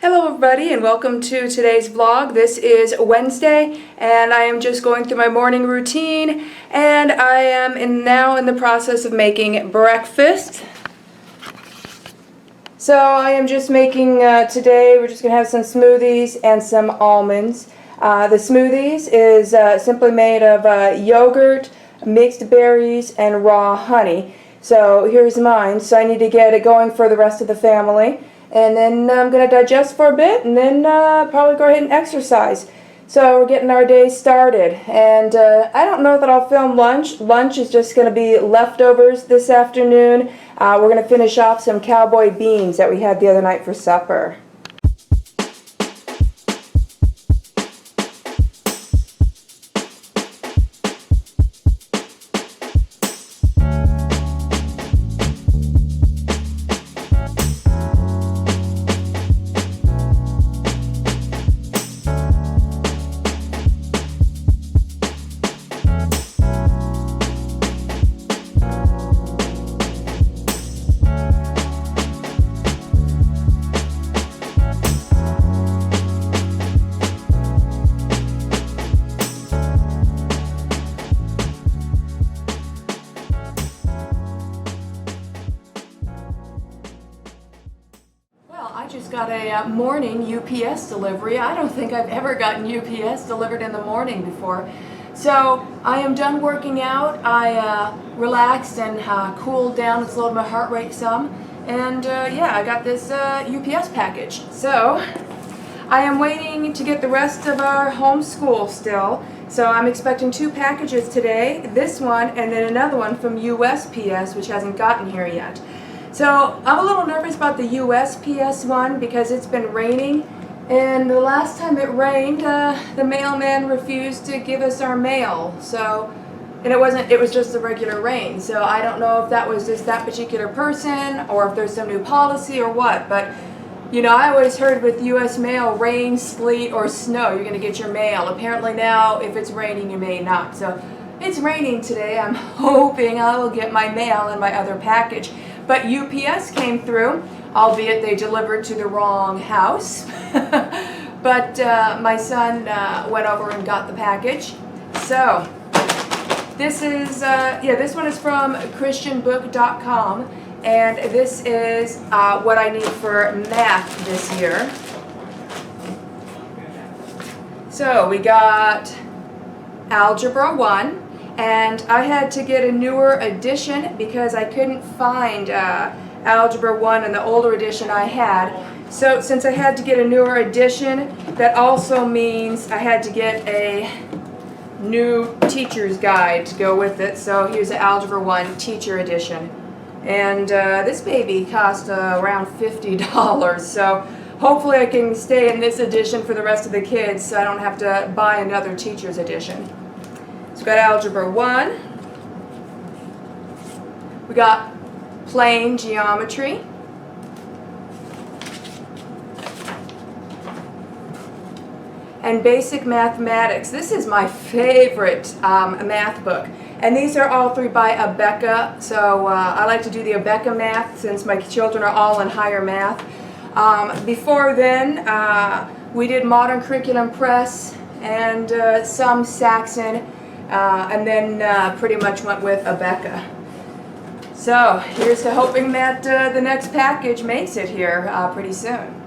Hello everybody and welcome to today's vlog. This is Wednesday and I am just going through my morning routine and I am now in the process of making breakfast. So I am just making, today we're just going to have some smoothies and some almonds. The smoothies is simply made of yogurt, mixed berries, and raw honey. So here's mine. So I need to get it going for the rest of the family. And then I'm going to digest for a bit and then probably go ahead and exercise. So we're getting our day started. And I don't know that I'll film lunch. Lunch is just going to be leftovers this afternoon. We're going to finish off some cowboy beans that we had the other night for supper. I just got a morning UPS delivery. I don't think I've ever gotten UPS delivered in the morning before. So I am done working out. I relaxed and cooled down and slowed my heart rate some. And yeah, I got this UPS package. So I am waiting to get the rest of our homeschool still. So I'm expecting 2 packages today. This one and then another one from USPS, which hasn't gotten here yet. So I'm a little nervous about the USPS one because it's been raining, and the last time it rained, the mailman refused to give us our mail. So, and it was just the regular rain. So I don't know if that was just that particular person or if there's some new policy or what. But you know, I always heard with US mail, rain, sleet, or snow, you're going to get your mail. Apparently now, if it's raining, you may not. So it's raining today. I'm hoping I will get my mail and my other package. But UPS came through, albeit they delivered to the wrong house. But my son went over and got the package. So this is, this one is from christianbook.com, and this is what I need for math this year. So we got Algebra 1. And I had to get a newer edition because I couldn't find Algebra 1 in the older edition I had. So since I had to get a newer edition, that also means I had to get a new teacher's guide to go with it. So here's the Algebra 1 teacher edition. And this baby cost around $50. So hopefully I can stay in this edition for the rest of the kids so I don't have to buy another teacher's edition. So we got Algebra 1, we got Plane Geometry, and Basic Mathematics. This is my favorite math book. And these are all 3 by Abeka, so I like to do the Abeka math since my children are all in higher math. Before then, we did Modern Curriculum Press and some Saxon. And then pretty much went with Abeka. So here's to hoping that the next package makes it here pretty soon.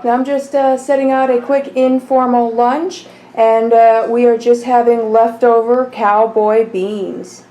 Now I'm just setting out a quick informal lunch, and we are just having leftover cowboy beans.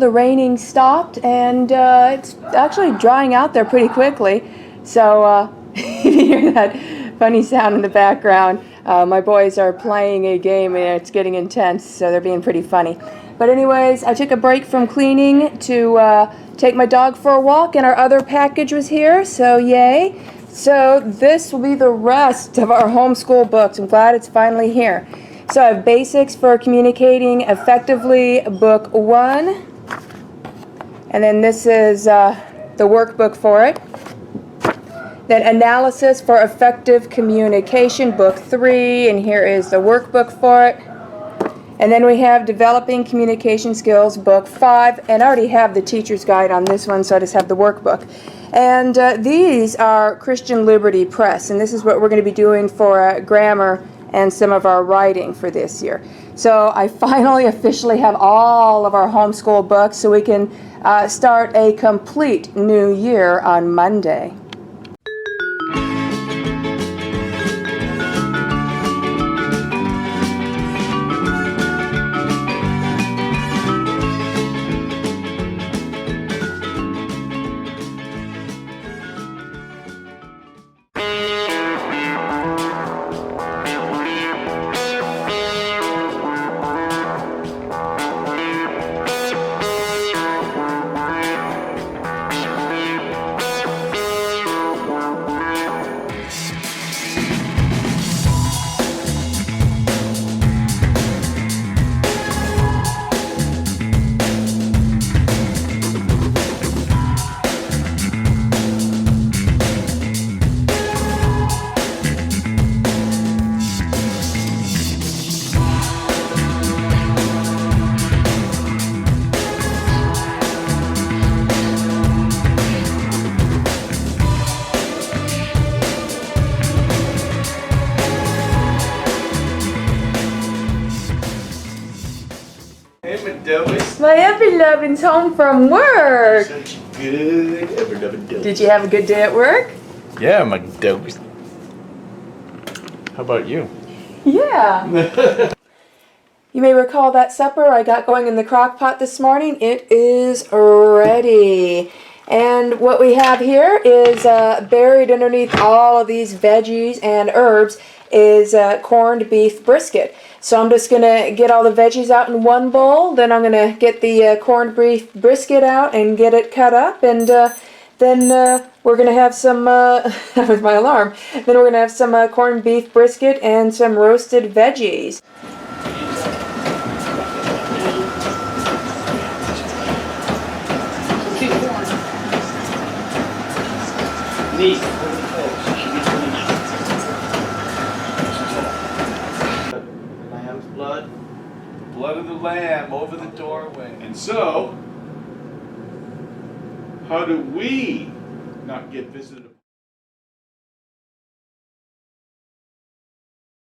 the raining stopped, and it's actually drying out there pretty quickly. So if you hear that funny sound in the background, my boys are playing a game and it's getting intense, so they're being pretty funny. But anyways, I took a break from cleaning to take my dog for a walk, and our other package was here, so yay. So this will be the rest of our homeschool books. I'm glad it's finally here. So I have Basics for Communicating Effectively, Book 1. And then this is the workbook for it. Then Analysis for Effective Communication, Book 3. And here is the workbook for it. And then we have Developing Communication Skills, Book 5. And I already have the teacher's guide on this one, so I just have the workbook. And these are Christian Liberty Press. And this is what we're going to be doing for grammar and some of our writing for this year. So I finally officially have all of our homeschool books, so we can start a complete new year on Monday. My ever-lovin's home from work. Such good ever-lovin' dope. Did you have a good day at work? Yeah, my dope. How about you? Yeah. You may recall that supper I got going in the crock pot this morning. It is ready. And what we have here is buried underneath all of these veggies and herbs is corned beef brisket. So I'm just going to get all the veggies out in one bowl. Then I'm going to get the corned beef brisket out and get it cut up. And then we're going to have some, that was my alarm. Then we're going to have some corned beef brisket and some roasted veggies. Lamb's blood, the blood of the lamb over the doorway. And so, how do we not get visited